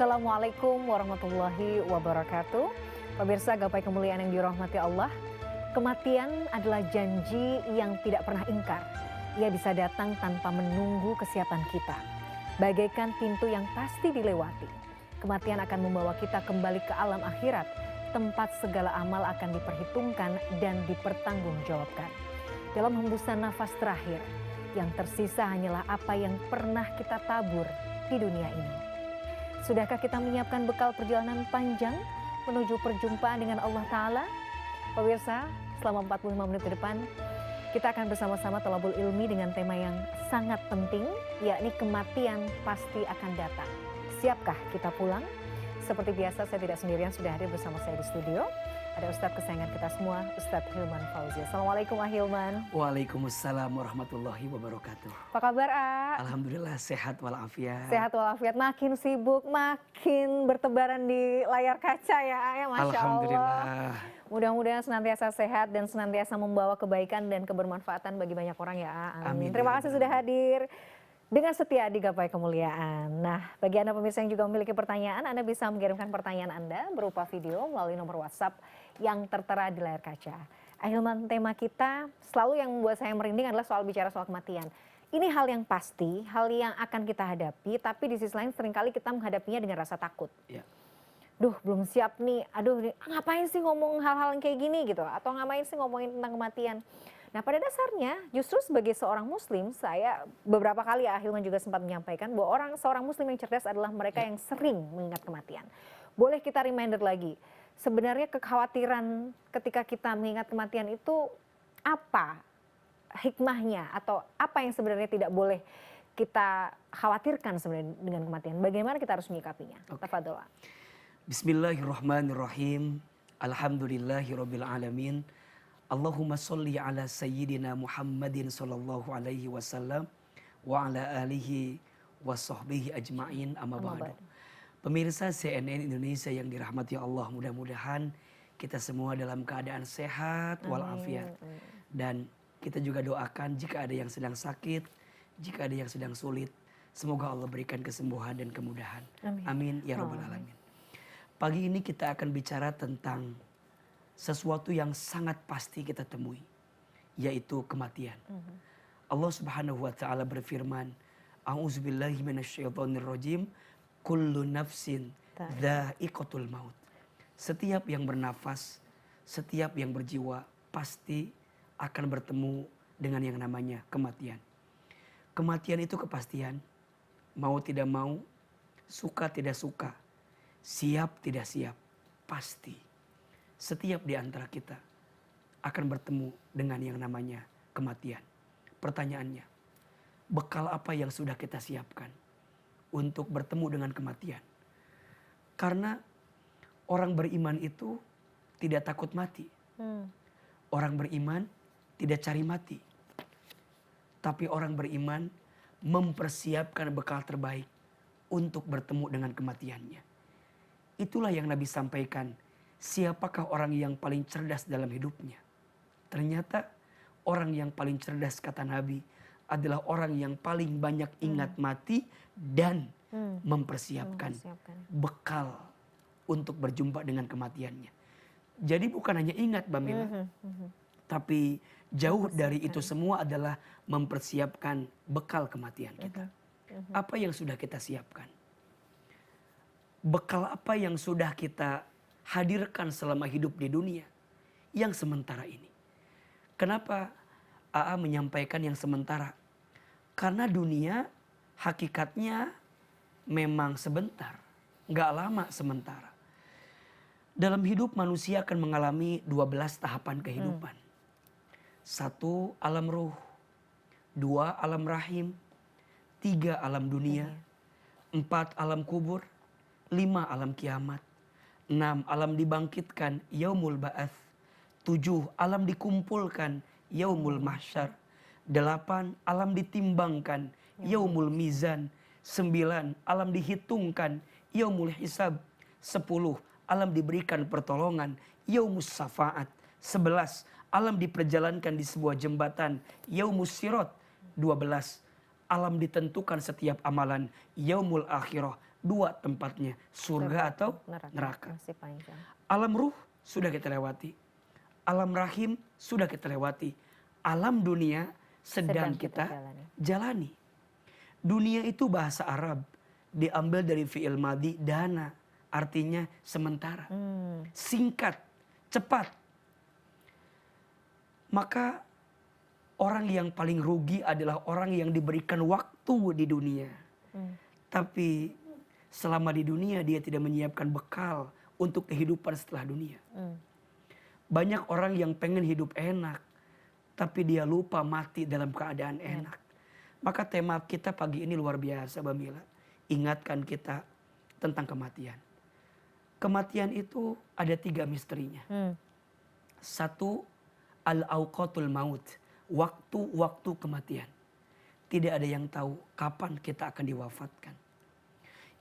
Assalamualaikum warahmatullahi wabarakatuh. Pemirsa gapai kemuliaan yang dirahmati Allah, kematian adalah janji yang tidak pernah ingkar. Ia bisa datang tanpa menunggu kesiapan kita. Bagaikan pintu yang pasti dilewati. Kematian akan membawa kita kembali ke alam akhirat, tempat segala amal akan diperhitungkan dan dipertanggungjawabkan. Dalam hembusan nafas terakhir, yang tersisa hanyalah apa yang pernah kita tabur di dunia ini. Sudahkah kita menyiapkan bekal perjalanan panjang menuju perjumpaan dengan Allah Ta'ala? Pemirsa, selama 45 menit ke depan, kita akan bersama-sama thalabul ilmi dengan tema yang sangat penting, yakni kematian pasti akan datang. Siapkah kita pulang? Seperti biasa, saya tidak sendirian, sudah hadir bersama saya di studio. Ada Ustadz kesayangan kita semua, Ustadz Hilman Fauzi. Assalamualaikum Hilman. Waalaikumsalam warahmatullahi wabarakatuh. Apa kabar Alhamdulillah sehat walafiat. Sehat walafiat, makin sibuk, makin bertebaran di layar kaca ya Masya Alhamdulillah. Allah. Mudah-mudahan senantiasa sehat dan senantiasa membawa kebaikan dan kebermanfaatan bagi banyak orang ya. Amin. Terima kasih sudah hadir dengan setia di Gapai Kemuliaan. Nah, bagi Anda pemirsa yang juga memiliki pertanyaan, Anda bisa mengirimkan pertanyaan Anda berupa video melalui nomor WhatsApp yang tertera di layar kaca. Hilman, tema kita selalu yang membuat saya merinding adalah bicara soal kematian. Ini hal yang pasti, hal yang akan kita hadapi, tapi di sisi lain seringkali kita menghadapinya dengan rasa takut. Ya. Duh, belum siap nih, aduh ngapain sih ngomong hal-hal yang kayak gini gitu, atau ngapain sih ngomongin tentang kematian. Nah, pada dasarnya justru sebagai seorang muslim, saya beberapa kali Hilman juga sempat menyampaikan bahwa seorang muslim yang cerdas adalah mereka yang sering mengingat kematian. Boleh kita reminder lagi, sebenarnya kekhawatiran ketika kita mengingat kematian itu apa hikmahnya atau apa yang sebenarnya tidak boleh kita khawatirkan sebenarnya dengan kematian. Bagaimana kita harus menyikapinya? Tafadhol. Bismillahirrahmanirrahim. Alhamdulillahirabbil alamin. Allahumma sholli ala sayyidina Muhammadin sallallahu alaihi wasallam wa ala alihi wa sahbihi ajma'in, amma ba'du. Pemirsa CNN Indonesia yang dirahmati Allah, mudah-mudahan kita semua dalam keadaan sehat walafiat. Dan kita juga doakan jika ada yang sedang sakit, jika ada yang sedang sulit, semoga Allah berikan kesembuhan dan kemudahan. Amin ya rabbal alamin. Pagi ini kita akan bicara tentang sesuatu yang sangat pasti kita temui, yaitu kematian. Allah Subhanahu wa taala berfirman, A'udzubillahi minasyaitonirrajim, kullu nafsin dha'iqatul maut. Setiap yang bernafas, setiap yang berjiwa pasti akan bertemu dengan yang namanya kematian. Kematian itu kepastian, mau tidak mau, suka tidak suka, siap tidak siap, pasti. Setiap di antara kita akan bertemu dengan yang namanya kematian. Pertanyaannya, bekal apa yang sudah kita siapkan untuk bertemu dengan kematian? Karena orang beriman itu tidak takut mati. Orang beriman tidak cari mati. Tapi orang beriman mempersiapkan bekal terbaik untuk bertemu dengan kematiannya. Itulah yang Nabi sampaikan. Siapakah orang yang paling cerdas dalam hidupnya? Ternyata orang yang paling cerdas, kata Nabi, adalah orang yang paling banyak ingat mati dan mempersiapkan bekal untuk berjumpa dengan kematiannya. Jadi bukan hanya ingat, Mbak Mila, tapi jauh dari itu semua adalah mempersiapkan bekal kematian kita. Apa yang sudah kita siapkan? Bekal apa yang sudah kita hadirkan selama hidup di dunia yang sementara ini? Kenapa AA menyampaikan yang sementara? Karena dunia hakikatnya memang sebentar, gak lama sementara. Dalam hidup manusia akan mengalami 12 tahapan kehidupan. 1, alam ruh. 2, alam rahim. 3, alam dunia. 4, alam kubur. 5, alam kiamat. 6, alam dibangkitkan, yaumul ba'ats. 7, alam dikumpulkan, yaumul mahsyar. 8, alam ditimbangkan, yaumul mizan. 9, alam dihitungkan, yaumul hisab. 10, alam diberikan pertolongan, yaumus syafaat. 11, alam diperjalankan di sebuah jembatan, yaumus sirat. 12, alam ditentukan setiap amalan, yaumul akhirah. dua tempatnya, surga atau neraka. Masih panjang. Alam ruh sudah kita lewati, alam rahim sudah kita lewati, alam dunia sedang kita jalani. Dunia itu bahasa Arab, diambil dari fi'il madhi dana, artinya sementara, singkat, cepat. Maka orang yang paling rugi adalah orang yang diberikan waktu di dunia, tapi selama di dunia dia tidak menyiapkan bekal untuk kehidupan setelah dunia. Banyak orang yang pengen hidup enak, tapi dia lupa mati dalam keadaan enak. Maka tema kita pagi ini luar biasa, Mbak Mila. Ingatkan kita tentang kematian. Kematian itu ada 3 misterinya. 1, al-awqatul maut, waktu-waktu kematian. Tidak ada yang tahu kapan kita akan diwafatkan.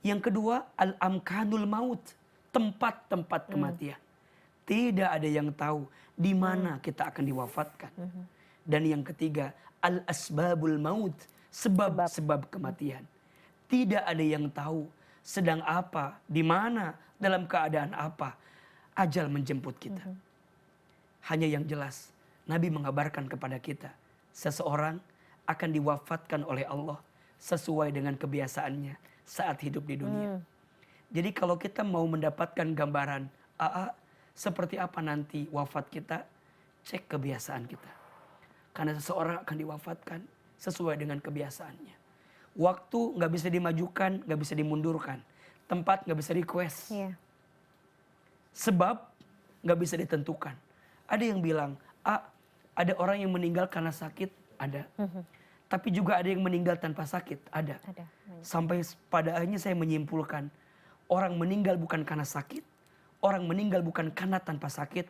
Yang kedua, al-amkanul maut, tempat-tempat kematian. Tidak ada yang tahu di mana kita akan diwafatkan. Dan yang ketiga, al-asbabul maut, sebab-sebab kematian. Tidak ada yang tahu sedang apa, di mana, dalam keadaan apa ajal menjemput kita. Hanya yang jelas, Nabi mengabarkan kepada kita, seseorang akan diwafatkan oleh Allah sesuai dengan kebiasaannya saat hidup di dunia. Jadi kalau kita mau mendapatkan gambaran seperti apa nanti wafat kita, cek kebiasaan kita. Karena seseorang akan diwafatkan sesuai dengan kebiasaannya. Waktu gak bisa dimajukan, gak bisa dimundurkan. Tempat gak bisa request. Sebab gak bisa ditentukan. Ada yang bilang, ada orang yang meninggal karena sakit, ada. Tapi juga ada yang meninggal tanpa sakit, ada. Sampai pada akhirnya saya menyimpulkan, orang meninggal bukan karena sakit, orang meninggal bukan karena tanpa sakit,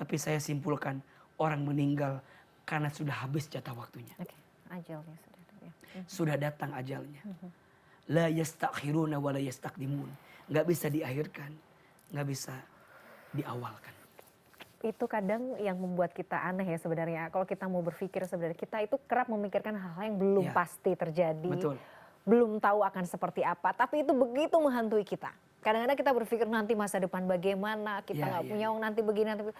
tapi saya simpulkan, orang meninggal karena sudah habis jatah waktunya. Ajalnya sudah datang ajalnya. La yastakhiruna wa la yastaqdimun. Gak bisa diakhirkan, gak bisa diawalkan. Itu kadang yang membuat kita aneh ya sebenarnya. Kalau kita mau berpikir sebenarnya, kita itu kerap memikirkan hal-hal yang belum pasti terjadi. Betul. Belum tahu akan seperti apa, tapi itu begitu menghantui kita. Kadang-kadang kita berpikir nanti masa depan bagaimana, kita nggak punya uang nanti begini, nanti begini.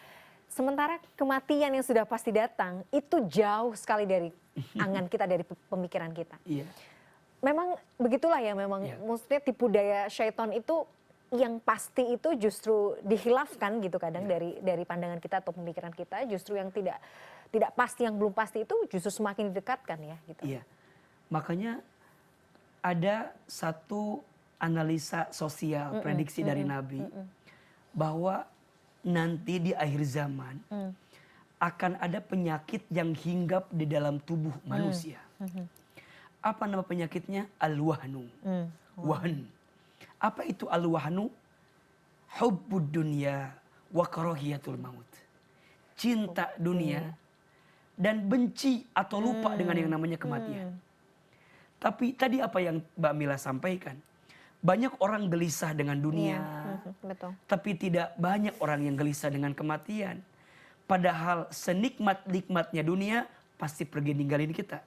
Sementara kematian yang sudah pasti datang, itu jauh sekali dari angan kita, dari pemikiran kita. Memang begitulah ya, memang maksudnya tipu daya syaitan itu yang pasti itu justru dihilafkan gitu kadang dari pandangan kita atau pemikiran kita, justru yang tidak pasti, yang belum pasti itu justru semakin didekatkan ya gitu. Makanya ada satu analisa sosial, prediksi dari Nabi, bahwa nanti di akhir zaman akan ada penyakit yang hinggap di dalam tubuh manusia. Apa nama penyakitnya? Al-wahnu. Wahn. Apa itu al-wahnu? Hubbud dunya wa karahiyatul maut. Cinta dunia dan benci atau lupa dengan yang namanya kematian. Tapi tadi apa yang Mbak Mila sampaikan, banyak orang gelisah dengan dunia, betul. tapi tidak banyak orang yang gelisah dengan kematian. Padahal senikmat-nikmatnya dunia pasti pergi ninggalin kita.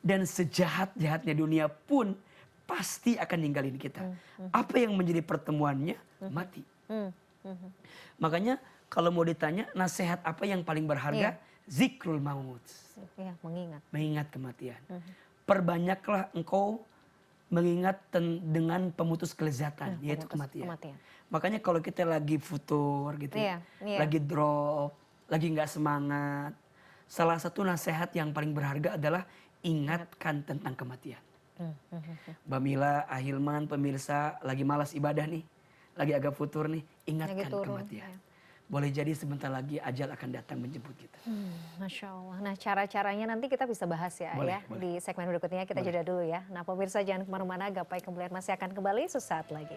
Dan sejahat-jahatnya dunia pun pasti akan ninggalin kita. Apa yang menjadi pertemuannya? Mati. Makanya kalau mau ditanya nasihat apa yang paling berharga? Zikrul maut. Mengingat kematian. Perbanyaklah engkau mengingat dengan pemutus kelezatan, yaitu kematian. Makanya kalau kita lagi futur gitu, lagi drop, lagi gak semangat, salah satu nasihat yang paling berharga adalah ingatkan tentang kematian. Mbak Mila, Ahilman, pemirsa lagi malas ibadah nih, lagi agak futur nih, ingatkan kematian. Boleh jadi sebentar lagi ajal akan datang menjemput kita. Masya Allah. Nah cara-caranya nanti kita bisa bahas boleh. Di segmen berikutnya. Kita jeda dulu ya. Nah pemirsa jangan kemana-mana, Gapai Kemuliaan masih akan kembali sesaat lagi.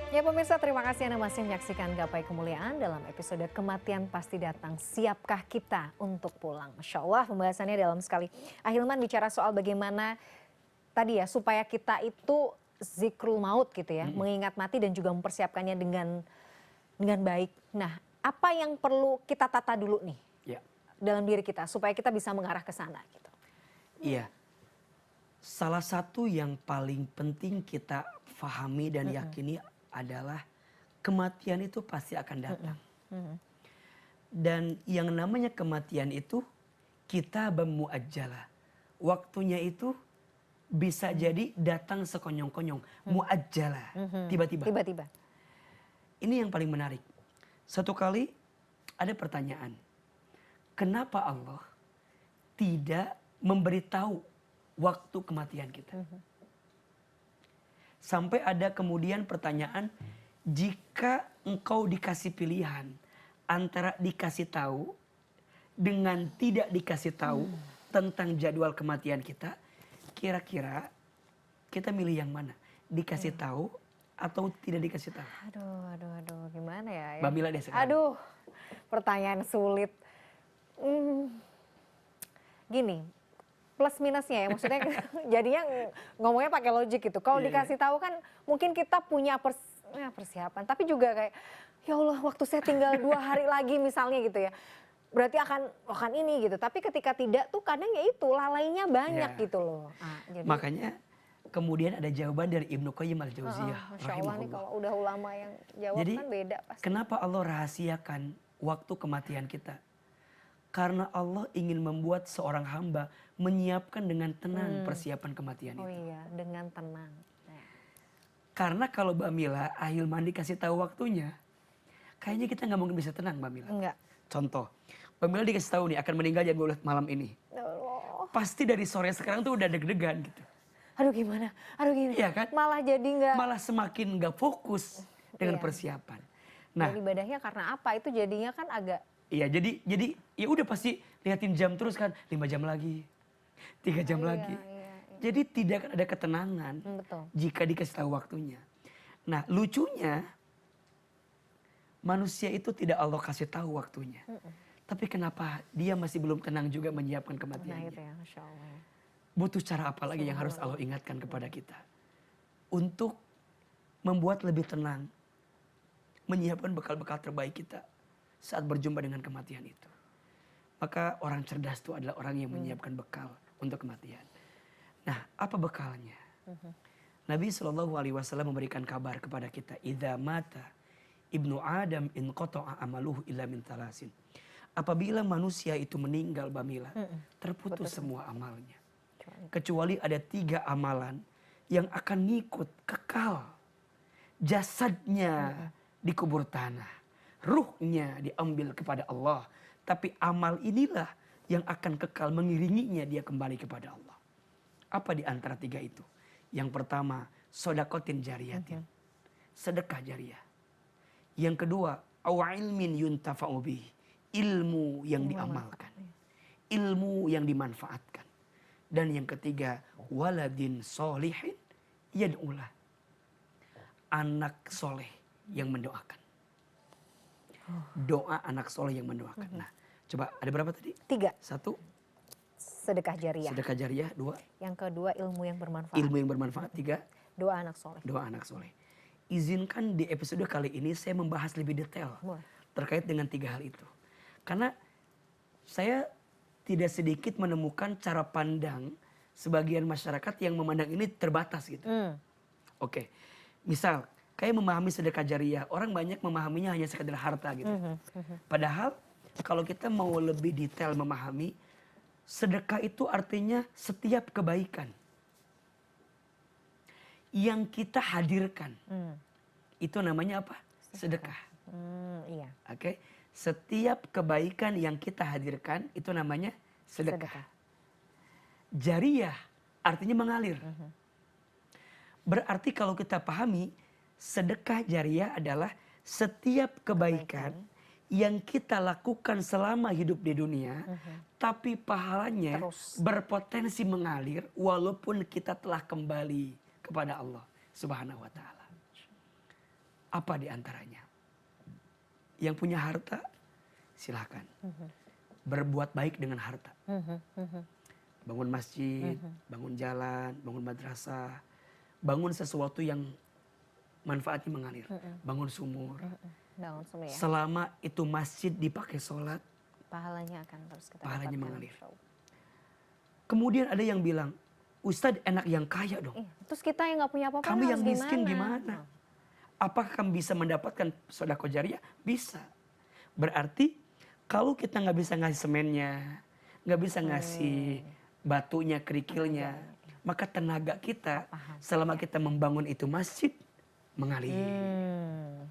Ya pemirsa, terima kasih Anda masih menyaksikan Gapai Kemuliaan dalam episode Kematian Pasti Datang. Siapkah kita untuk pulang? Masya Allah pembahasannya dalam sekali. Ahilman bicara soal bagaimana tadi ya supaya kita itu zikrul maut gitu ya. Mengingat mati dan juga mempersiapkannya dengan baik. Nah, apa yang perlu kita tata dulu nih Ya. dalam diri kita supaya kita bisa mengarah ke sana gitu. Iya. Salah satu yang paling penting kita fahami dan yakini adalah kematian itu pasti akan datang. Dan yang namanya kematian itu kita muajjalah. Waktunya itu bisa jadi datang sekonyong-konyong, muajjalah, tiba-tiba. Tiba-tiba. Ini yang paling menarik. Satu kali ada pertanyaan. Kenapa Allah tidak memberitahu waktu kematian kita? Sampai ada kemudian pertanyaan, jika engkau dikasih pilihan antara dikasih tahu dengan tidak dikasih tahu tentang jadwal kematian kita, kira-kira kita milih yang mana? Dikasih tahu atau tidak dikasih tahu? Aduh, gimana ya? Mbak Mila deh sekarang. Aduh, pertanyaan sulit. Gini, plus minusnya ya, maksudnya jadinya ngomongnya pakai logik gitu. Kalau Iya, dikasih tahu kan mungkin kita punya persiapan, tapi juga kayak ya Allah waktu saya tinggal 2 hari lagi misalnya gitu ya. Berarti akan ini gitu. Tapi ketika tidak tuh kadang ya itu lalainya banyak Iya. gitu loh. Jadi, Makanya kemudian ada jawaban dari Ibnu Qayyim al-Jauziyah Masya Allah nih rahimahullah. kalau udah ulama yang jawab Jadi kan beda pasti. kenapa Allah rahasiakan waktu kematian kita? Karena Allah ingin membuat seorang hamba menyiapkan dengan tenang persiapan kematian Oh itu. iya, dengan tenang. Nah, Karena kalau Mbak Mila, ahilman dikasih tahu waktunya, kayaknya kita nggak mungkin bisa tenang Mbak Mila. enggak. Contoh, Mbak Mila dikasih tahu nih akan meninggal jam 12 malam ini. Oh, Pasti dari sore sekarang tuh udah deg-degan gitu. aduh gimana? Aduh gini. Iya kan? Malah jadi enggak. Malah semakin nggak fokus dengan Iya. persiapan. Nah, Jadi ibadahnya karena apa? Itu jadinya kan agak iya, jadi ya udah pasti liatin jam terus kan, 5 jam lagi, 3 jam lagi. iya. Jadi tidak ada ketenangan Betul. jika dikasih tahu waktunya. Nah, lucunya manusia itu tidak Allah kasih tahu waktunya. Tapi kenapa dia masih belum tenang juga menyiapkan Nah kematiannya? itu ya, Masya Allah. Butuh cara apa lagi yang harus Allah ingatkan kepada kita? Untuk membuat lebih tenang, menyiapkan bekal-bekal terbaik kita saat berjumpa dengan kematian itu. Maka orang cerdas itu adalah orang yang menyiapkan bekal untuk kematian. Nah, apa bekalnya? Nabi SAW memberikan kabar kepada kita, idza mata ibnu Adam in qata'a amaluhu illa min thalasin. Apabila manusia itu meninggal, Bamila, terputus semua amalnya. Kecuali ada 3 amalan yang akan ngikut kekal. Jasadnya dikubur tanah, ruhnya diambil kepada Allah. Tapi amal inilah yang akan kekal mengiringinya dia kembali kepada Allah. Apa di antara 3 itu? Yang pertama, sodakotin jariyatin, sedekah jariah. Yang kedua, aw ilmin yuntafa'u bih, ilmu yang diamalkan, ilmu yang dimanfaatkan. Dan yang ketiga, waladin solihin yad'ulah, anak soleh yang mendoakan. Doa anak soleh yang mendoakan. Nah, coba ada berapa tadi? 3, 1, sedekah jariah. sedekah jariah. 2, Yang kedua ilmu yang bermanfaat. ilmu yang bermanfaat. 3, Doa anak soleh. doa anak soleh. Izinkan di episode kali ini saya membahas lebih detail Boleh. terkait dengan 3 hal itu. Karena saya tidak sedikit menemukan cara pandang sebagian masyarakat yang memandang ini terbatas gitu. Oke, misal kayak memahami sedekah jariah, orang banyak memahaminya hanya sekedar harta gitu. Padahal kalau kita mau lebih detail memahami, sedekah itu artinya setiap kebaikan yang kita hadirkan. Itu namanya apa? Sedekah. Iya. Oke, setiap kebaikan yang kita hadirkan itu namanya sedekah. Sedekah. Jariah artinya mengalir. Berarti kalau kita pahami, sedekah jariah adalah setiap kebaikan yang kita lakukan selama hidup di dunia, tapi pahalanya Terus. berpotensi mengalir walaupun kita telah kembali kepada Allah Subhanahu wa taala. Apa di antaranya? Yang punya harta, silahkan. Berbuat baik dengan harta. Bangun masjid, bangun jalan, bangun madrasah. Bangun sesuatu yang manfaatnya mengalir. Bangun sumur. Bangun semua ya. Selama itu masjid dipakai sholat, Pahalanya akan terus kita pahalanya dapatkan, mengalir. Masya Allah. Kemudian ada yang bilang, Ustadz enak yang kaya dong. Iya. Terus kita yang nggak punya apa-apa Kami harus yang miskin gimana? Oh. Apakah kami bisa mendapatkan sedekah jariah? Bisa. Berarti kalau kita nggak bisa ngasih semennya, nggak bisa ngasih batunya, kerikilnya, maka tenaga kita selama kita membangun itu masjid mengalir.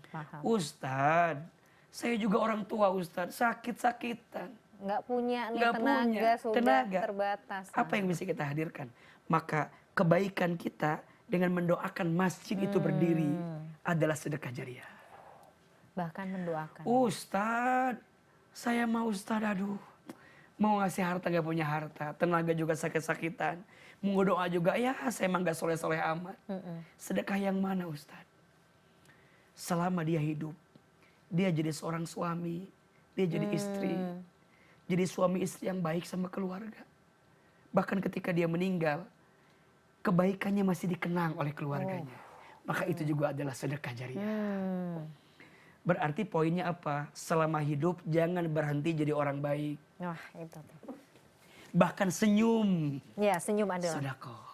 Paham. Ustadz, saya juga orang tua Ustadz, sakit-sakitan. Nggak punya nih Nggak tenaga, punya sudah tenaga. terbatas. Apa yang bisa kita hadirkan? Maka kebaikan kita dengan mendoakan masjid itu berdiri adalah sedekah jariah. Bahkan mendoakan. Ustadz, saya mau Ustadz, aduh. Mau ngasih harta gak punya harta. Tenaga juga sakit-sakitan. Mau doa juga, ya saya emang gak soleh-soleh amat. Sedekah yang mana Ustadz? Selama dia hidup, dia jadi seorang suami, dia jadi istri. Jadi suami istri yang baik sama keluarga. Bahkan ketika dia meninggal, kebaikannya masih dikenang oleh keluarganya. Maka itu juga adalah sedekah jariah. Berarti poinnya apa? Selama hidup jangan berhenti jadi orang baik. Wah, itu tuh. Bahkan senyum Ya, senyum adalah. sedekah.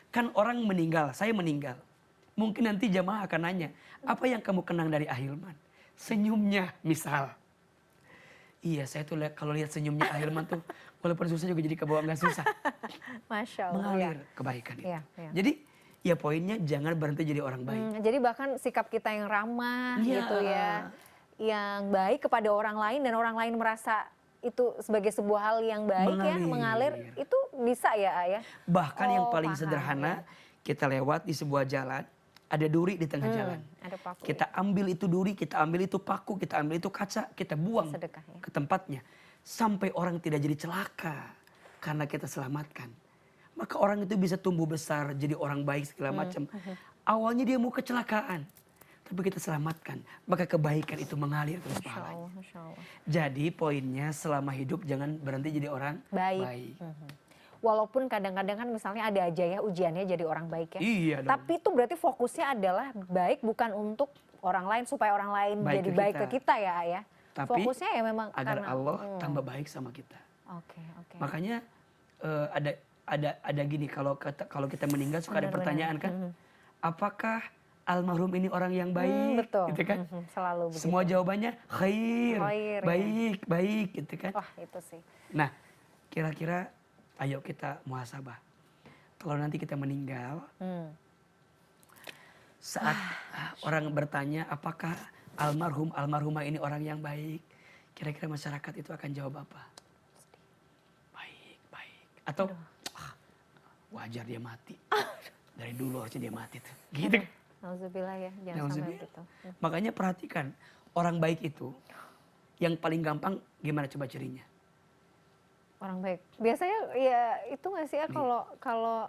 Kan orang meninggal, saya meninggal. Mungkin nanti jamaah akan nanya, apa yang kamu kenang dari Ahilman? Senyumnya misal. Iya, saya tuh kalau lihat senyumnya Ahilman tuh, walaupun susah juga jadi kebawa nggak susah. Masya Allah. Mengalir kebaikan itu. Iya, iya. Jadi ya poinnya jangan berhenti jadi orang baik. Jadi bahkan sikap kita yang ramah Iya. gitu ya, yang baik kepada orang lain dan orang lain merasa itu sebagai sebuah hal yang baik ya, mengalir, itu bisa ya Ayah? Bahkan yang paling paham, sederhana, ya. kita lewat di sebuah jalan, ada duri di tengah jalan. Ada paku. Kita ambil itu duri, kita ambil itu paku, kita ambil itu kaca, kita buang Sedekah, ya. ke tempatnya. Sampai orang tidak jadi celaka karena kita selamatkan. Maka orang itu bisa tumbuh besar, jadi orang baik segala macam. Awalnya dia mau kecelakaan, tapi kita selamatkan. Maka kebaikan itu mengalir terus Masya pahalanya. Allah, Masya Allah. Jadi poinnya selama hidup jangan berhenti jadi orang baik. Walaupun kadang-kadang kan misalnya ada aja ya ujiannya jadi orang baik ya. Iya dong. Tapi itu berarti fokusnya adalah baik bukan untuk orang lain supaya orang lain Baik jadi ke baik kita. ke kita ya Ayah. Tapi Fokusnya ya memang agar karena Allah tambah baik sama kita. Oke. Makanya ada gini, kalau kita meninggal suka ada pertanyaan kan, apakah almarhum ini orang yang baik? Betul. Gitu kan? Selalu begitu. Semua jawabannya khair, Khair, ya. baik gitu kan. Wah, itu sih. Nah, kira-kira ayo kita muhasabah. Kalau nanti kita meninggal, saat orang bertanya apakah almarhumah ini orang yang baik, kira-kira masyarakat itu akan jawab apa? Baik. Atau wajar dia mati. Dari dulu harusnya dia mati tuh. Gitu kan? Nauzubillah ya, jangan sampai Nauzubillah. gitu. Makanya perhatikan, orang baik itu yang paling gampang gimana coba cirinya? Orang baik. Biasanya ya itu nggak sih ya kalau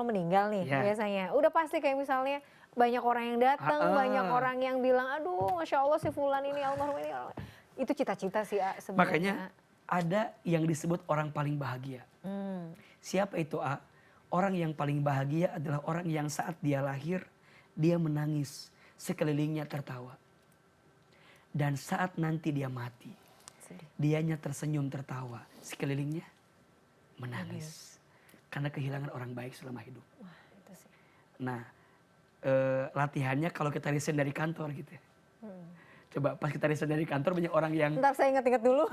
meninggal nih Ya. biasanya. Udah pasti kayak misalnya banyak orang yang datang, banyak orang yang bilang, aduh Masya Allah si Fulan ini almarhum ini. Itu cita-cita sih sebenarnya. Makanya ada yang disebut orang paling bahagia. Siapa itu A? Orang yang paling bahagia adalah orang yang saat dia lahir, dia menangis, sekelilingnya tertawa. Dan saat nanti dia mati, dianya tersenyum tertawa, sekelilingnya menangis. Karena kehilangan orang baik selama hidup. Wah, itu sih. Nah, latihannya kalau kita resign dari kantor gitu. Coba pas kita resign dari kantor banyak orang yang Ntar saya ingat-ingat dulu.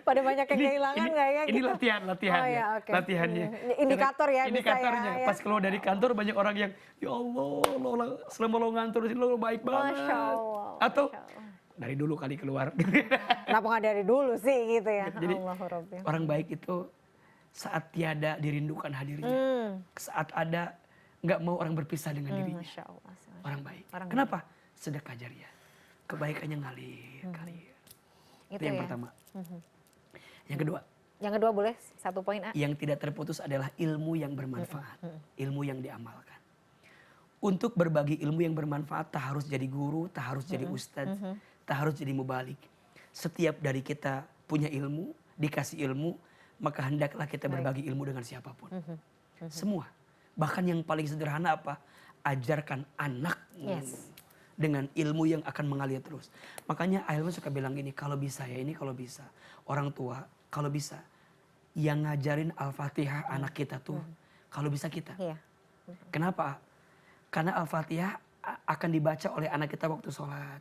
Pada banyak yang kehilangan nggak ya? Ini gitu? latihan Oh, ya, oke. latihannya. Indikator ya bisa Indikatornya. ya. Pas keluar dari kantor banyak orang yang, ya Allah, selama lo ngantor di sini lo baik banget. Masya Allah. Atau Masya Allah. dari dulu kali keluar. Kenapa nggak dari dulu sih gitu ya? Jadi Allahu Rabbi. orang baik itu saat tiada dirindukan hadirnya. Saat ada nggak mau orang berpisah dengan dirinya. Masya Allah. Orang baik. Orang Kenapa? Sedekah jariah. Kebaikannya ngalir. Itu yang pertama. Yang kedua. Yang kedua boleh satu poin A. Yang tidak terputus adalah ilmu yang bermanfaat. Ilmu yang diamalkan. Untuk berbagi ilmu yang bermanfaat, tak harus jadi guru, tak harus jadi ustadz, tak harus jadi mubalik. Setiap dari kita punya ilmu, dikasih ilmu, maka hendaklah kita berbagi ilmu dengan siapapun. Semua. Bahkan yang paling sederhana apa? Ajarkan anak dengan ilmu yang akan mengalir terus. Makanya Ahilman suka bilang gini, kalau bisa ya ini kalau bisa. Orang tua, kalau bisa. Yang ngajarin Al-Fatihah anak kita tuh, kalau bisa kita. Kenapa? Karena Al-Fatihah akan dibaca oleh anak kita waktu sholat.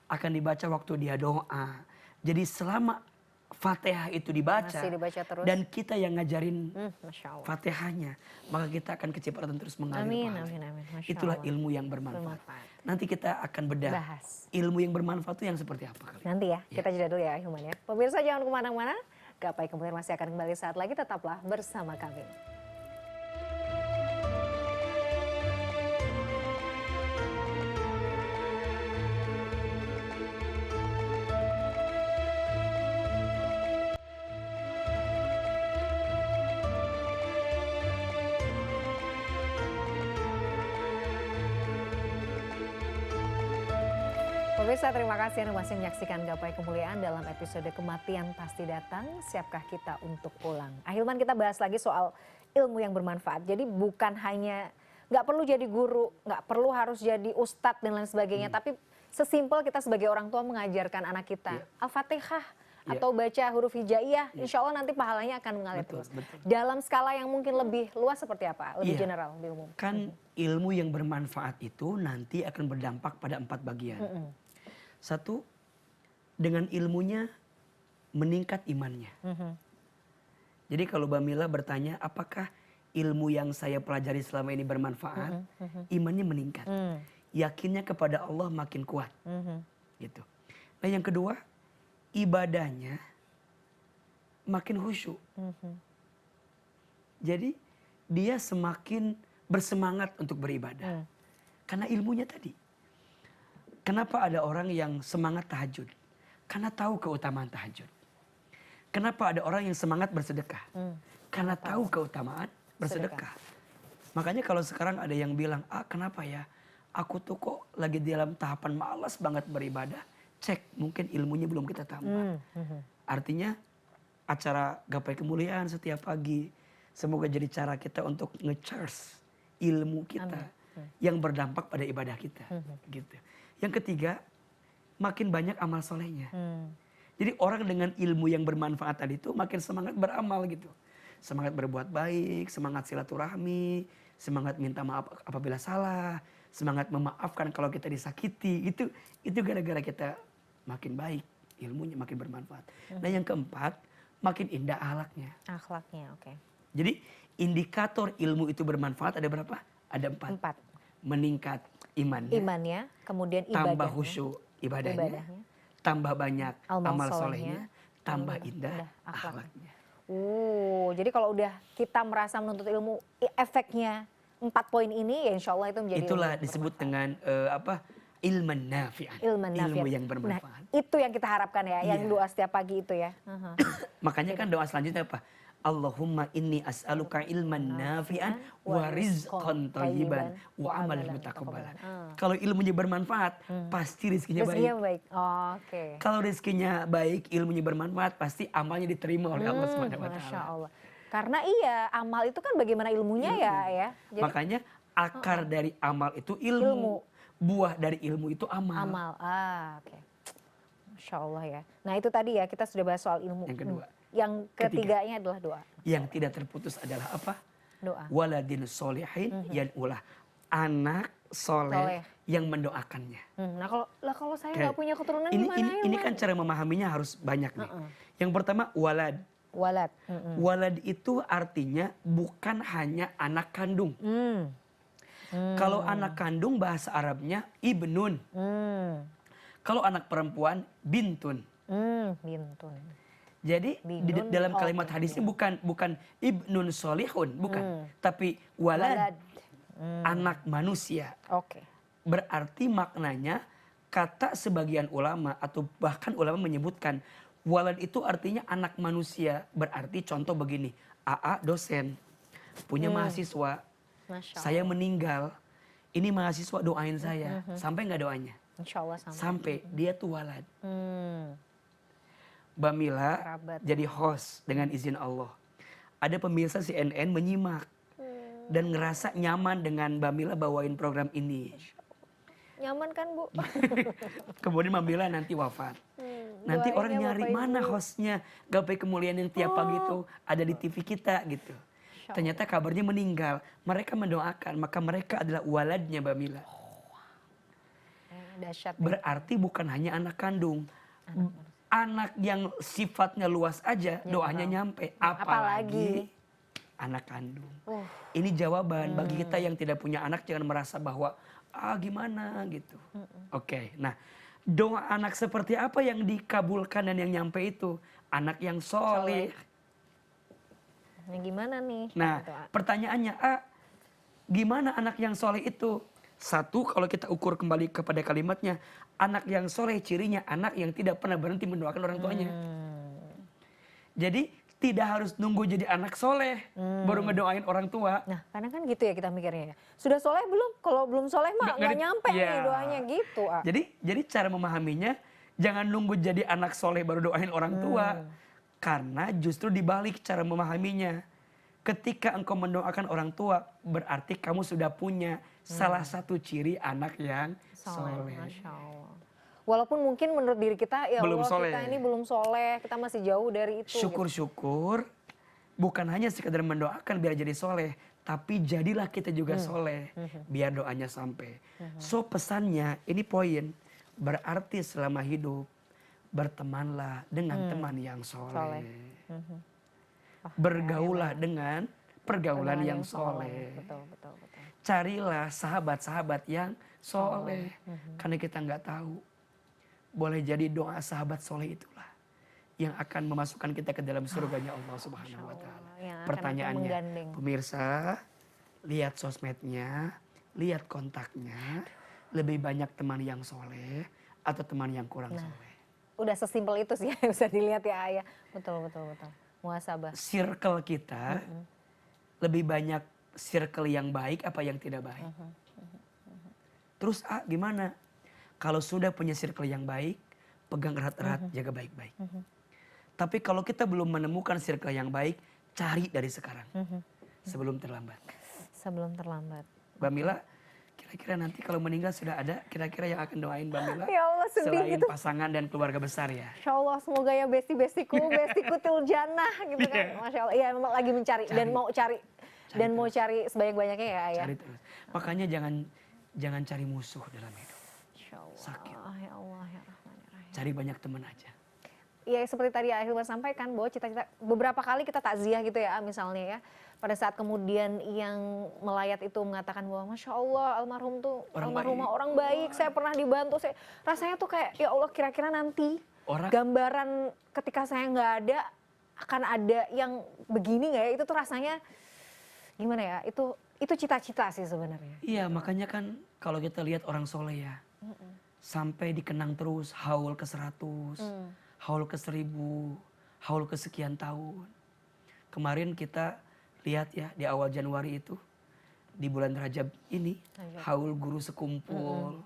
Akan dibaca waktu dia doa. Jadi selama Fatihah itu dibaca terus. Dan kita yang ngajarin Fatihahnya, maka kita akan kecipratan terus mengalir. Amin. Itulah ilmu yang bermanfaat. Nanti kita akan bahas ilmu yang bermanfaat itu yang seperti apa kali. Nanti ya, kita jeda dulu ya Ahilman ya. Pemirsa jangan kemana-mana. Gapai Kemuliaan masih akan kembali saat lagi, tetaplah bersama kami. Pemirsa, terima kasih Anda masih menyaksikan Gapai Kemuliaan dalam episode Kematian Pasti Datang. Siapkah kita untuk pulang? Ahilman, kita bahas lagi soal ilmu yang bermanfaat. Jadi bukan hanya, nggak perlu jadi guru, nggak perlu harus jadi ustadz dan lain sebagainya. Tapi sesimpel kita sebagai orang tua mengajarkan anak kita Al-Fatihah atau baca huruf hijaiyah, insya Allah nanti pahalanya akan mengalir terus. Dalam skala yang mungkin lebih luas seperti apa? Lebih general, lebih umum. Kan ilmu yang bermanfaat itu nanti akan berdampak pada 4 bagian. Satu, dengan ilmunya meningkat imannya. Jadi kalau Bamila bertanya, apakah ilmu yang saya pelajari selama ini bermanfaat? Imannya meningkat. Yakinnya kepada Allah makin kuat. Gitu. Nah yang kedua, ibadahnya makin khusyuk. Jadi dia semakin bersemangat untuk beribadah. Karena ilmunya tadi. Kenapa ada orang yang semangat tahajud? Karena tahu keutamaan tahajud. Kenapa ada orang yang semangat bersedekah? Karena tahu keutamaan bersedekah. Makanya kalau sekarang ada yang bilang, kenapa ya? Aku tuh kok lagi dalam tahapan malas banget beribadah. Cek, mungkin ilmunya belum kita tambah. Artinya acara Gapai Kemuliaan setiap pagi, semoga jadi cara kita untuk nge-charge ilmu kita yang berdampak pada ibadah kita. Gitu. Yang ketiga, makin banyak amal solehnya. Jadi orang dengan ilmu yang bermanfaat tadi itu makin semangat beramal gitu. Semangat berbuat baik, semangat silaturahmi, semangat minta maaf apabila salah, semangat memaafkan kalau kita disakiti. Itu gara-gara kita makin baik, ilmunya makin bermanfaat. Nah yang keempat, makin indah akhlaknya. Akhlaknya, oke. Jadi indikator ilmu itu bermanfaat ada berapa? Ada 4. Meningkat imannya, kemudian tambah khusyuk ibadahnya, tambah banyak amal solehnya, tambah indah akhlaknya. Jadi kalau udah kita merasa menuntut ilmu, efeknya 4 poin ini ya insya Allah itu menjadi itulah disebut dengan ilman nafi'an, ilmu yang bermanfaat. Nah, itu yang kita harapkan ya, yang doa setiap pagi itu ya. Makanya kan doa selanjutnya apa? Allahumma inni as'aluka ilman nafi'an wa rizqan thayyiban wa amalan mutakabbalan. Kalau ilmunya bermanfaat, pasti rezekinya baik. Kalau rezekinya baik, ilmunya bermanfaat, pasti amalnya diterima oleh Allah Subhanahu wa taala. Masya Allah. Karena amal itu kan bagaimana ilmunya ya. Jadi, makanya akar dari amal itu ilmu. Buah dari ilmu itu amal. Oke. Masya Allah ya. Nah itu tadi ya, kita sudah bahas soal ilmu. Yang kedua. Yang ketiganya adalah doa. Yang tidak terputus adalah apa? Doa. Waladin solihin yan'ulah. Anak soleh yang mendoakannya. Nah kalau saya nggak punya keturunan gimana? Ini kan cara memahaminya harus banyak nih. Yang pertama walad. Walad itu artinya bukan hanya anak kandung. Kalau anak kandung bahasa Arabnya ibnun. Kalau anak perempuan bintun. Bintun. Jadi dalam kalimat hadisnya bukan ibnun solihun, bukan. Tapi walad. Anak manusia. Berarti maknanya kata sebagian ulama atau bahkan ulama menyebutkan walad itu artinya anak manusia. Berarti contoh begini, AA dosen, punya mahasiswa, saya meninggal, ini mahasiswa doain saya. Sampai nggak doanya? Insya Allah sampai. Sampai dia tuh walad. Hmm, Mbak Mila kerabat. jadi host dengan izin Allah. Ada pemirsa CNN menyimak dan ngerasa nyaman dengan Mbak Mila bawain program ini. Nyaman kan Bu? Kemudian Mbak Mila nanti wafat. Nanti Doain orang ya, nyari Bapak mana Ibu. hostnya, gapai kemuliaan yang tiap pagi itu ada di TV kita gitu. Insya Allah. Ternyata kabarnya meninggal. Mereka mendoakan, maka mereka adalah waladnya Mbak Mila. Dahsyat. Berarti bukan hanya anak kandung. Anak yang sifatnya luas aja doanya nyampe. Apalagi anak kandung. Ini jawaban bagi kita yang tidak punya anak, jangan merasa bahwa gimana gitu. Oke, nah doa anak seperti apa yang dikabulkan dan yang nyampe itu? Anak yang soleh. Nah, gimana nih? Nah, Gitu, A. pertanyaannya, gimana anak yang soleh itu? Satu, kalau kita ukur kembali kepada kalimatnya, anak yang soleh cirinya anak yang tidak pernah berhenti mendoakan orang tuanya. Jadi tidak harus nunggu jadi anak soleh baru ngedoain orang tua. Nah, karena kan gitu ya kita mikirnya ya. Sudah soleh belum? Kalau belum soleh mah nggak nyampe nih doanya gitu. A. Jadi cara memahaminya, jangan nunggu jadi anak soleh baru doain orang tua. Karena justru dibalik cara memahaminya. Ketika engkau mendoakan orang tua, berarti kamu sudah punya salah satu ciri anak yang soleh. Masya Allah. Walaupun mungkin menurut diri kita, ya Belum Allah soleh. kita ini belum soleh, kita masih jauh dari itu. Syukur-syukur bukan hanya sekedar mendoakan biar jadi soleh, tapi jadilah kita juga soleh biar doanya sampai. So pesannya ini poin, berarti selama hidup bertemanlah dengan teman yang soleh. Bergaulah dengan pergaulan yang soleh. Betul. Carilah sahabat-sahabat yang soleh. Karena kita nggak tahu. Boleh jadi doa sahabat soleh itulah yang akan memasukkan kita ke dalam surganya Allah Subhanahu wa Ta'ala. Yang akan Pertanyaannya, menggandeng. pemirsa, lihat sosmednya, lihat kontaknya, lebih banyak teman yang soleh atau teman yang kurang soleh. Udah sesimpel itu sih yang bisa dilihat ya Ayah. Betul. Muhasabah. Circle kita lebih banyak circle yang baik apa yang tidak baik. Terus gimana? Kalau sudah punya circle yang baik, pegang erat-erat, jaga baik-baik. Tapi kalau kita belum menemukan circle yang baik, cari dari sekarang. Sebelum terlambat. Mbak Mila, kira-kira nanti kalau meninggal sudah ada kira-kira yang akan doain Mbak Mila? Ya Allah, sedih selain gitu. pasangan dan keluarga besar ya? Insya Allah semoga ya bestiku til jannah gitu kan. Masya Allah. Iya memang lagi mencari dan mau cari. Dan mau cari sebanyak-banyaknya ya Ayah. Cari terus. Makanya jangan cari musuh dalam hidup. Insya Allah. Sakit. Ya Allah ya Rahman ya Rahim. Cari banyak teman aja. Ya seperti tadi Ahilman sampaikan bahwa cita-cita beberapa kali kita takziah gitu ya misalnya ya. Pada saat kemudian yang melayat itu mengatakan bahwa Masya Allah almarhum tuh almarhumah orang baik, saya pernah dibantu, rasanya tuh kayak ya Allah kira-kira nanti gambaran ketika saya nggak ada akan ada yang begini nggak ya, itu tuh rasanya gimana ya, itu cita-cita sih sebenarnya. Iya makanya kan kalau kita lihat orang soleh ya, sampai dikenang terus haul ke 100, haul ke 1000, haul ke sekian tahun. Kemarin kita lihat ya di awal Januari itu, di bulan Rajab ini, haul guru sekumpul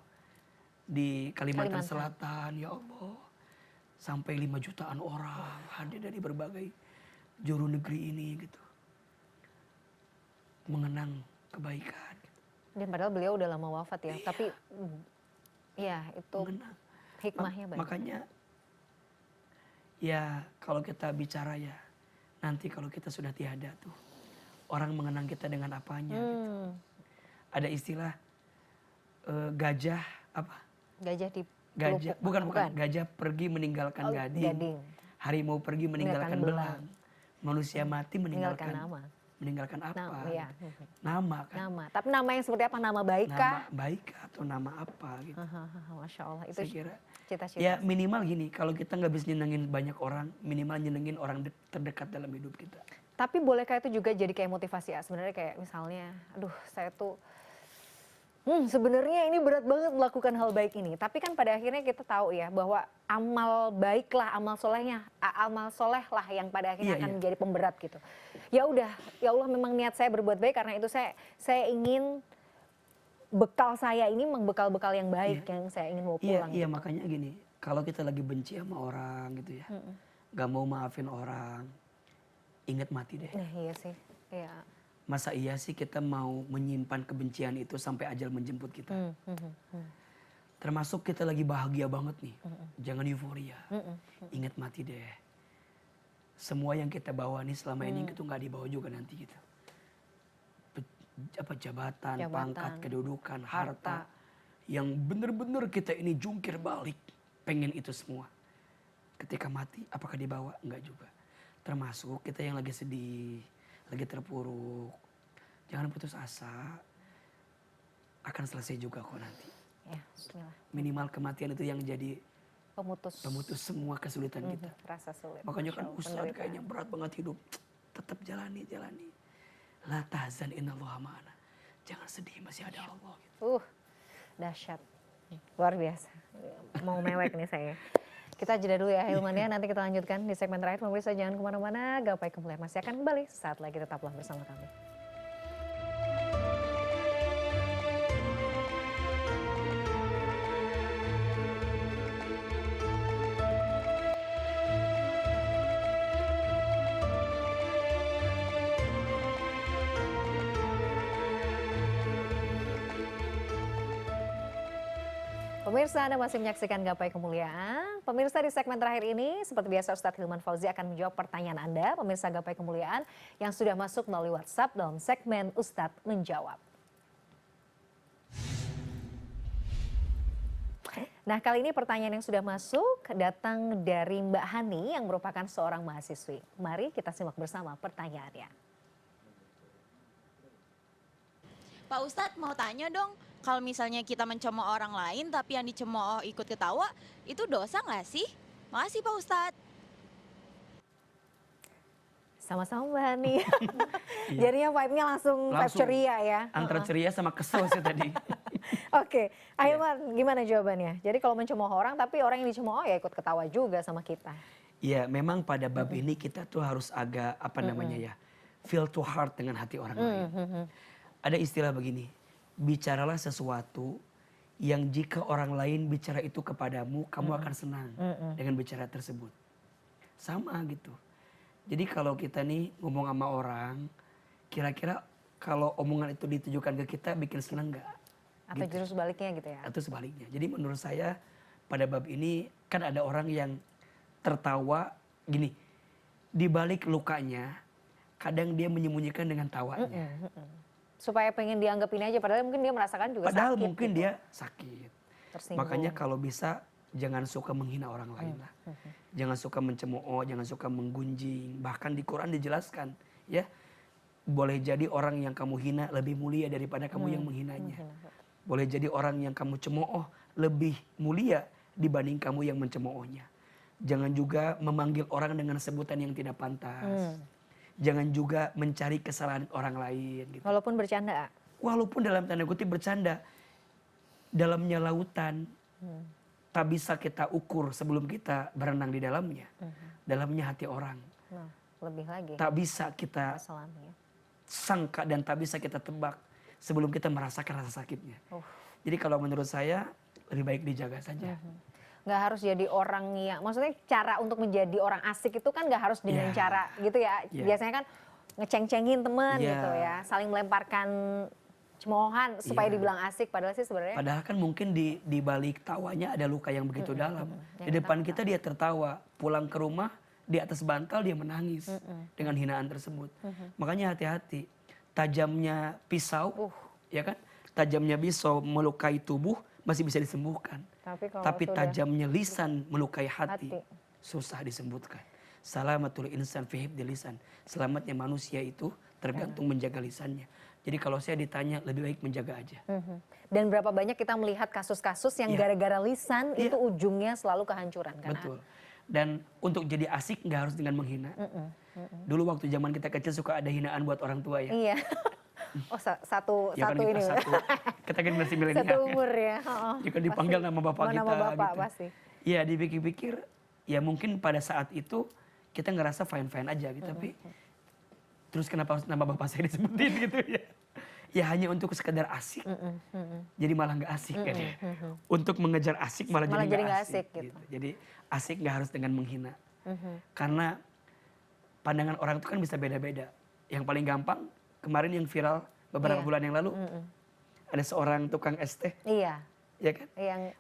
di Kalimantan Selatan, ya Allah. Sampai 5 jutaan orang hadir dari berbagai juru negeri ini gitu. Mengenang kebaikan. Dan padahal beliau udah lama wafat ya, tapi ya itu Mengenang. hikmahnya banyak. Makanya ya kalau kita bicara ya, nanti kalau kita sudah tiada tuh, orang mengenang kita dengan apanya gitu. Ada istilah gajah apa? Gajah di Gajah, bukan. Gajah pergi meninggalkan gading. Harimau pergi meninggalkan belang. Manusia mati meninggalkan nama. Meninggalkan apa? Iya. Nama kan? Nama. Tapi nama yang seperti apa? Nama baik kah? Nama baik atau nama apa gitu. Masya Allah. Itu Saya kira cita-cita. ya minimal gini, kalau kita nggak bisa nyenengin banyak orang, minimal nyenengin orang terdekat dalam hidup kita. Tapi bolehkah itu juga jadi kayak motivasi ya? Sebenarnya kayak misalnya, aduh saya tuh sebenarnya ini berat banget melakukan hal baik ini. Tapi kan pada akhirnya kita tahu ya bahwa amal baiklah, amal soleh lah yang pada akhirnya akan menjadi pemberat gitu. Ya udah, ya Allah memang niat saya berbuat baik karena itu saya ingin bekal saya ini memang bekal-bekal yang baik yang saya ingin bawa Iya, pulang iya gitu. makanya gini, kalau kita lagi benci sama orang gitu ya, gak mau maafin orang, ingat mati deh. Nah iya sih, iya. Masa iya sih kita mau menyimpan kebencian itu sampai ajal menjemput kita? Termasuk kita lagi bahagia banget nih, jangan euforia. Ingat mati deh. Semua yang kita bawa nih selama ini itu nggak dibawa juga nanti gitu. Jabatan, pangkat, kedudukan, harta, yang bener-bener kita ini jungkir balik, pengen itu semua. Ketika mati, apakah dibawa? Enggak juga. Termasuk kita yang lagi sedih, lagi terpuruk, jangan putus asa, akan selesai juga kok nanti. Ya, bismillah. Minimal kematian itu yang jadi Pemutus semua kesulitan kita. rasa sulit. Makanya kan Masya Allah, Ustaz penderitaan. kayaknya berat banget hidup. Tetap jalani. La tahzan innallaha ma'ana. Jangan sedih, masih ada Allah. Gitu. Dahsyat. Luar biasa. Mau mewek nih saya. Kita jeda dulu ya Hilman ya. Nanti kita lanjutkan di segmen terakhir. Pemirsa jangan kemana-mana. Gapai Kemuliaan masih akan kembali. Saat lagi tetaplah bersama kami. Pemirsa, Anda masih menyaksikan Gapai Kemuliaan. Pemirsa, di segmen terakhir ini, seperti biasa Ustadz Hilman Fauzi akan menjawab pertanyaan Anda, pemirsa Gapai Kemuliaan, yang sudah masuk melalui WhatsApp dalam segmen Ustadz Menjawab. Nah, kali ini pertanyaan yang sudah masuk datang dari Mbak Hani yang merupakan seorang mahasiswi. Mari kita simak bersama pertanyaannya. Pak Ustadz mau tanya dong, kalau misalnya kita mencemooh orang lain tapi yang dicemooh ikut ketawa, itu dosa nggak sih? Makasih Pak Ustadz. Sama-sama Mbak Hani. Jadinya vibe-nya langsung vibe ceria ya. Antara ceria sama kesel sih tadi. Oke, Ahilman gimana jawabannya? Jadi kalau mencemooh orang tapi orang yang dicemooh ya ikut ketawa juga sama kita. Ya memang pada bab ini kita tuh harus agak apa namanya ya, feel to heart dengan hati orang lain. Ada istilah begini, bicaralah sesuatu yang jika orang lain bicara itu kepadamu, kamu akan senang dengan bicara tersebut. Sama gitu. Jadi kalau kita nih ngomong sama orang, kira-kira kalau omongan itu ditujukan ke kita bikin senang nggak? Atau Gitu. justru sebaliknya gitu ya? Atau sebaliknya. Jadi menurut saya pada bab ini kan ada orang yang tertawa gini, di balik lukanya kadang dia menyembunyikan dengan tawanya. Supaya pengen dianggap ini aja, padahal mungkin dia merasakan juga Padahal sakit. mungkin gitu. dia sakit. Tersinggung. Makanya kalau bisa jangan suka menghina orang lain lah. Jangan suka mencemooh, jangan suka menggunjing. Bahkan di Quran dijelaskan, ya. Boleh jadi orang yang kamu hina lebih mulia daripada kamu yang menghinanya. Boleh jadi orang yang kamu cemooh lebih mulia dibanding kamu yang mencemoohnya. Jangan juga memanggil orang dengan sebutan yang tidak pantas. Jangan juga mencari kesalahan orang lain. Gitu. Walaupun bercanda. Walaupun dalam tanda kutip bercanda, dalamnya lautan, tak bisa kita ukur sebelum kita berenang di dalamnya. Dalamnya hati orang. Nah, lebih lagi. Tak bisa kita Masalahnya. sangka dan tak bisa kita tebak sebelum kita merasakan rasa sakitnya. Jadi kalau menurut saya lebih baik dijaga saja. Nggak harus jadi orang yang, maksudnya cara untuk menjadi orang asik itu kan nggak harus dengan cara gitu ya. Biasanya kan ngeceng-cengin teman gitu ya, saling melemparkan cemoohan supaya dibilang asik, padahal sih sebenarnya. Padahal kan mungkin di balik tawanya ada luka yang begitu dalam. Di depan kita dia tertawa, pulang ke rumah di atas bantal dia menangis dengan hinaan tersebut. Makanya hati-hati, tajamnya pisau, ya kan? Tajamnya pisau melukai tubuh masih bisa disembuhkan. Tapi tajamnya lisan melukai hati, susah disembuhkan. Salamatul insan fi hifdzi lisan. Selamatnya manusia itu tergantung menjaga lisannya. Jadi kalau saya ditanya lebih baik menjaga aja. Dan berapa banyak kita melihat kasus-kasus yang gara-gara lisan itu ujungnya selalu kehancuran kan? Betul. Dan untuk jadi asik nggak harus dengan menghina. Dulu waktu zaman kita kecil suka ada hinaan buat orang tua ya. Iya. Oh satu Ya kan kita ini. kita generasi milenial. Satu umur ya. Jika dipanggil nama bapak kita nama bapak gitu. pasti. Ya dipikir-pikir ya mungkin pada saat itu kita ngerasa fine-fine aja gitu. Tapi terus kenapa harus nama bapak saya disebutin gitu ya. ya hanya untuk sekedar asik. Jadi malah nggak asik kan ya. Untuk mengejar asik malah Malah jadi jadi nggak nggak asik, asik gitu. gitu. Jadi asik nggak harus dengan menghina. Karena pandangan orang itu kan bisa beda-beda. Yang paling gampang kemarin yang viral beberapa Iya. bulan yang lalu ada seorang tukang es teh, Iya. ya kan?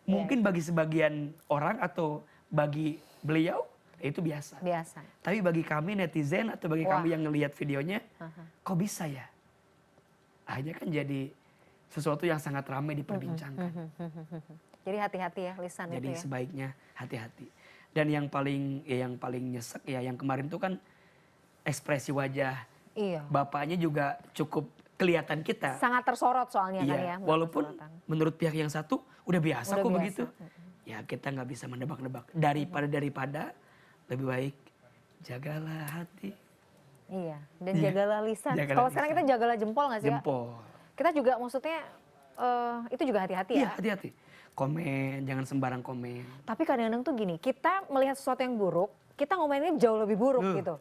Mungkin bagi sebagian orang atau bagi beliau itu biasa. Biasa. Tapi bagi kami netizen atau bagi Wah. kami yang ngelihat videonya, kok bisa ya? Akhirnya kan jadi sesuatu yang sangat ramai diperbincangkan. Jadi hati-hati ya lisan Jadi itu ya. sebaiknya hati-hati. Dan yang paling nyesek ya yang kemarin tuh kan ekspresi wajah Iya. bapaknya juga cukup kelihatan kita. Sangat tersorot soalnya kan Iya, ya. walaupun Sorotan. menurut pihak yang satu udah biasa Udah kok biasa. begitu. Ya kita nggak bisa menebak-nebak. Daripada lebih baik jagalah hati, Iya. Dan Iya. jagalah lisan. Jagalah Kalau sekarang kita lisan. jagalah jempol nggak sih ya? jempol. Kita juga maksudnya itu juga hati-hati Iya ya. hati-hati. Komen, jangan sembarang komen. Tapi kadang-kadang tuh gini, kita melihat sesuatu yang buruk, kita ngomonginnya jauh lebih buruk gitu.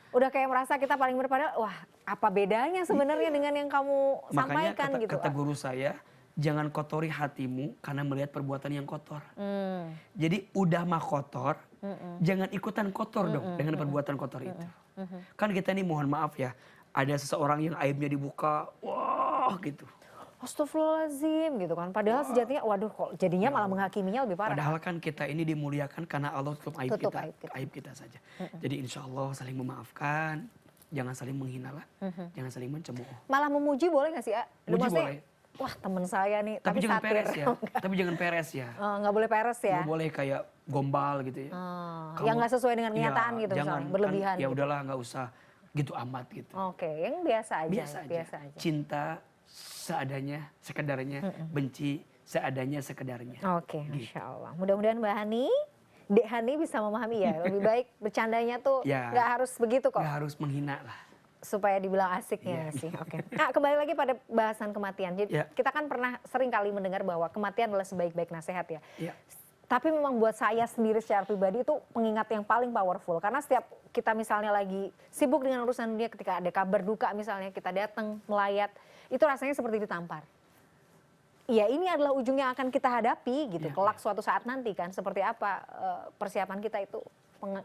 Udah kayak merasa kita paling benar, padahal wah apa bedanya sebenarnya dengan yang kamu Makanya sampaikan gitu. kata guru saya, jangan kotori hatimu karena melihat perbuatan yang kotor. Hmm. Jadi udah mah kotor, jangan ikutan kotor dong dengan perbuatan kotor itu. Kan kita nih mohon maaf ya, ada seseorang yang aibnya dibuka, wah gitu. Astagfirullahaladzim gitu kan. Padahal sejatinya waduh kok jadinya malah menghakiminya lebih parah. Padahal kan kita ini dimuliakan karena Allah tutup aib Tutup kita, aib kita. saja. Jadi insya Allah saling memaafkan, jangan saling menghina lah, jangan saling mencemooh. Malah memuji boleh gak sih, A? Muji Maksudnya, boleh. wah temen saya nih, Tapi jangan satir. peres ya. Tapi jangan peres ya. Nggak boleh peres ya. Nggak boleh kayak gombal gitu ya. Yang nggak sesuai dengan kenyataan Iya, gitu jangan, misalnya, berlebihan. Kan, ya gitu. udahlah nggak usah gitu amat gitu. Oke, yang biasa aja. Biasa aja. Cinta seadanya, sekedarnya. Benci seadanya, sekedarnya. Oke, Gitu. Masya Allah. Mudah-mudahan Mbak Hani, Dek Hani bisa memahami ya. Lebih baik bercandanya tuh Ya. nggak harus begitu kok. Nggak harus menghina lah. Supaya dibilang asiknya sih. Oke. Nah, kembali lagi pada bahasan kematian. Jadi Ya. kita kan pernah sering kali mendengar bahwa kematian adalah sebaik-baik nasihat ya. Ya. Tapi memang buat saya sendiri secara pribadi itu pengingat yang paling powerful. Karena setiap kita misalnya lagi sibuk dengan urusan dunia, ketika ada kabar duka misalnya kita datang melayat, itu rasanya seperti ditampar. Iya, ini adalah ujung yang akan kita hadapi gitu. Ya, Kelak suatu saat nanti kan seperti apa persiapan kita itu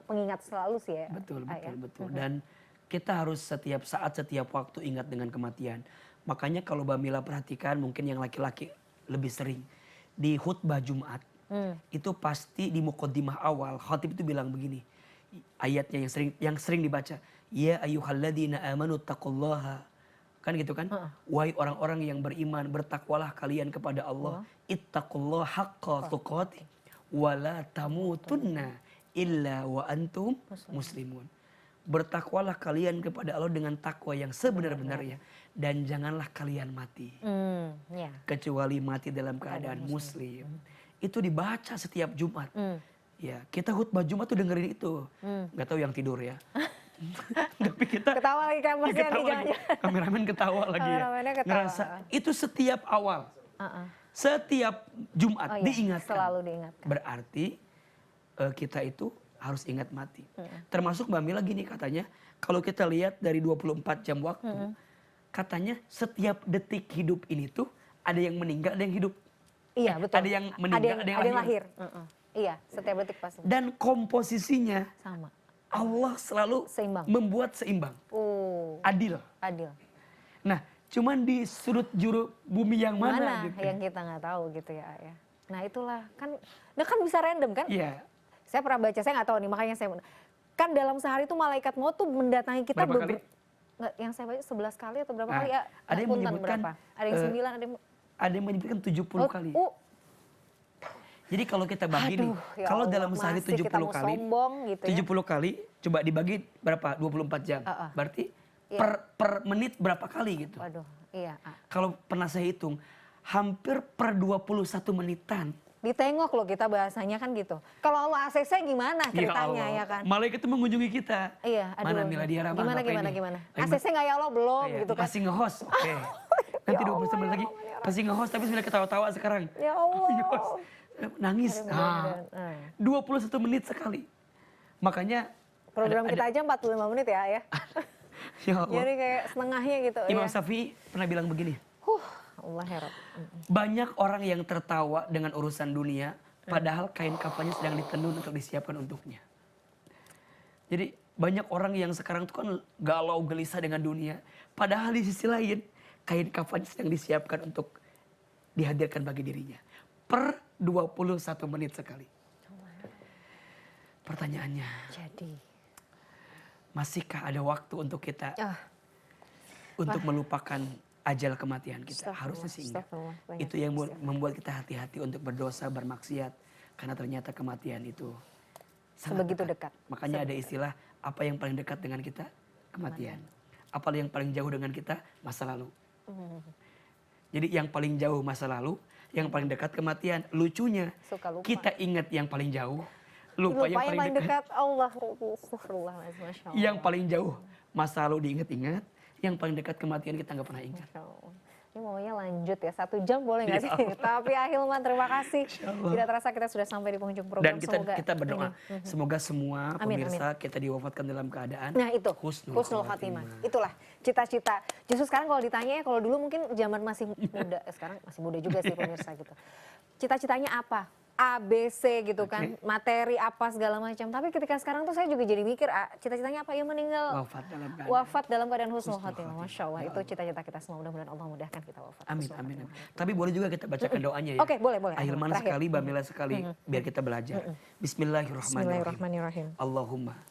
pengingat selalu sih ya. Betul, Ayah. betul. Dan kita harus setiap saat, setiap waktu ingat dengan kematian. Makanya kalau Mbak Mila perhatikan, mungkin yang laki-laki lebih sering. Di khutbah Jumat, itu pasti di muqaddimah awal, khatib itu bilang begini. Ayatnya yang sering dibaca. Ya ayyuhalladzina amanu taqullaha. Kan gitu kan? Wahai orang-orang yang beriman, bertakwalah kalian kepada Allah. Ittaqullaha haqqa tuqatih. Wala tamutunna illa wa antum muslimun. Bertakwalah kalian kepada Allah dengan takwa yang sebenar-benarnya. Dan janganlah kalian mati. Ya. Kecuali mati dalam keadaan muslim. Itu dibaca setiap Jumat. Ya, kita khutbah Jumat tuh dengerin itu. Gak tahu yang tidur ya. Tapi kita Ketawa lagi kameranya nih, ketawa lagi. jangan-jangan. Kameramen ketawa lagi ya. Kameramennya ketawa. Ngerasa itu setiap awal. Setiap Jumat Oh iya, diingatkan. selalu diingatkan. Berarti kita itu harus ingat mati. Termasuk Mbak Mila gini katanya, kalau kita lihat dari 24 jam waktu, katanya setiap detik hidup ini tuh ada yang meninggal, ada yang hidup. Iya betul. Ada yang meninggal, ada yang lahir. Iya, setiap detik pasti. Dan komposisinya Sama. Allah selalu Seimbang. membuat seimbang, adil. Adil. Nah, cuman di sudut juru bumi yang mana gitu. yang kita nggak tahu gitu ya, Ayah. Nah itulah kan, nah kan bisa random kan? Iya. Saya pernah baca, saya nggak tahu nih, makanya saya kan dalam sehari itu malaikat maut tuh mendatangi kita Berapa kali? Nggak, yang saya baca 11 kali atau berapa Nah, kali ya? ada yang Punten menyebutkan, berapa? Ada yang 9, ada yang Ada yang menyebutkan 70 kali. Jadi kalau kita bagi nih, ya kalau Allah, dalam sehari masih 70 kita mau kali, sombong gitu ya. 70 kali, coba dibagi berapa? 24 jam. Berarti per menit berapa kali gitu. Waduh, iya. Kalau pernah saya hitung, hampir per 21 menitan. Ditengok loh kita bahasanya kan gitu. Kalau Allah ACC gimana ceritanya ya kan? Malaikat itu mengunjungi kita. Iya, aduh. Mana Mila Diara, Gimana? ACC nggak ya Allah belum iya, gitu kan? Masih nge-host. Oke. Nanti 21 menit lagi pasti nge-host tapi sudah ketawa-tawa sekarang. Ya Allah. Nge-host. Nangis. Aduh, 21 menit sekali. Makanya program kita aja 45 menit ya. Ya Allah. Jadi kayak setengahnya gitu. Imam ya. Syafi'i pernah bilang begini, Allah ya Rabb. banyak orang yang tertawa dengan urusan dunia, padahal kain kafannya sedang ditenun untuk disiapkan untuknya. Jadi banyak orang yang sekarang tuh kan galau gelisah dengan dunia, padahal di sisi lain kain kafannya sedang disiapkan untuk dihadirkan bagi dirinya. Per 21 menit sekali. Pertanyaannya, Jadi, masihkah ada waktu untuk kita untuk melupakan ajal kematian kita? Harusnya sih enggak. Itu yang membuat kita hati-hati untuk berdosa, bermaksiat. Karena ternyata kematian itu sangat sebegitu dekat. Makanya ada istilah, apa yang paling dekat dengan kita? Kematian. Apa yang paling jauh dengan kita? Masa lalu. Jadi yang paling jauh masa lalu, yang paling dekat kematian. Lucunya, Suka lupa. kita ingat yang paling jauh, Lupa lupa yang paling dekat. Allah, astagfirullah, Masya Allah. Yang paling jauh masa lalu diingat-ingat, yang paling dekat kematian kita nggak pernah ingat. Masya Allah. Ini maunya lanjut ya, 1 jam boleh nggak Ya sih? Allah. Tapi Ahilman terima kasih. Allah. Tidak terasa kita sudah sampai di penghujung program. Dan kita berdoa, ini. semoga semua Amin, pemirsa kita diwafatkan dalam keadaan Nah itu, husnul husnul khatimah. khatimah. Itulah cita-cita. Justru sekarang kalau ditanya ya, kalau dulu mungkin zaman masih muda, sekarang masih muda juga sih pemirsa gitu. Cita-citanya apa? A, B, C gitu kan, materi apa segala macam. Tapi ketika sekarang tuh saya juga jadi mikir, cita-citanya apa? Ya meninggal Wafat dalam wafat dalam keadaan keadaan husnul husnul khatimah. khatimah. Masya Allah, Ya itu Allah. cita-cita kita semua. Mudah-mudahan Allah mudahkan kita wafat. Amin, husnul amin, amin. khatimah. Tapi boleh juga kita bacakan doanya ya. Oke, boleh. Ahilman Terakhir. sekali, Bamila sekali, biar kita belajar. Bismillahirrahmanirrahim. Bismillahirrahmanirrahim.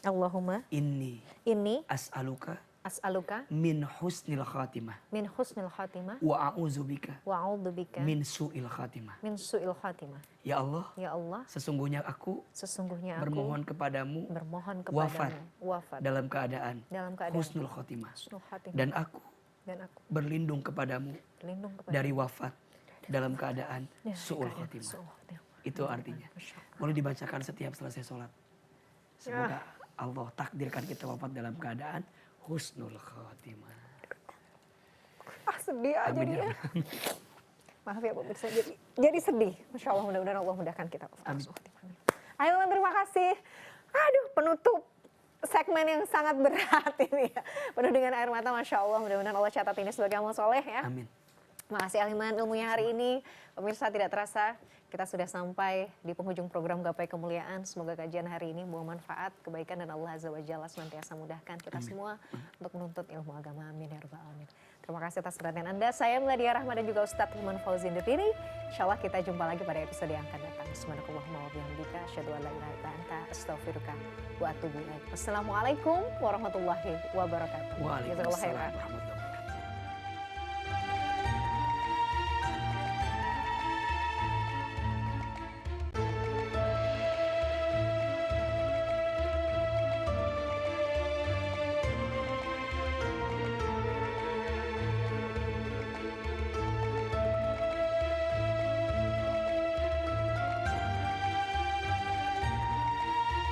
Allahumma Ini as'aluka as'aluka min husnil khatimah min husnil khatimah wa a'udzubika wa a'udzubika min su'il khatimah. min su'il khatimah. Ya Allah, Ya Allah, sesungguhnya aku sesungguhnya aku bermohon kepadamu bermohon wafat kepadamu wafat dalam keadaan dalam keadaan husnul khatimah. husnul khatimah, Dan aku aku berlindung kepadamu berlindung kepada dari wafat dalam keadaan su'ul khatimah. su'ul khatimah. Itu artinya. Masya Allah. Boleh dibacakan setiap selesai sholat. Semoga Allah takdirkan kita wafat dalam keadaan husnul khatimah. Sedih aja Amin dia. ya Rabbal. Maaf ya pemirsa, jadi sedih. Masya Allah, mudah-mudahan Allah mudahkan kita. Amin. Ahilman terima kasih. Aduh, penutup segmen yang sangat berat ini ya. Penuh dengan air mata, Masya Allah. Mudah-mudahan Allah catat ini sebagai amal soleh ya. Amin. Makasih Ahilman ilmunya hari ini. Pemirsa tidak terasa kita sudah sampai di penghujung program Gapai Kemuliaan. Semoga kajian hari ini membawa manfaat, kebaikan dan Allah Azza wa Jalla senantiasa mudahkan kita semua untuk menuntut ilmu agama. Amin ya rabbal alamin. Terima kasih atas perhatian Anda. Saya Meladia Rahma dan juga Ustadz Hilman Fauzi undur diri. Insyaallah kita jumpa lagi pada episode yang akan datang. Subhanakallahumma wa bihamdika asyhadu an la ilaha illa anta astaghfiruka wa atubu ilaik. Wassalamualaikum warahmatullahi wabarakatuh. Waalaikumsalam warahmatullahi wabarakatuh.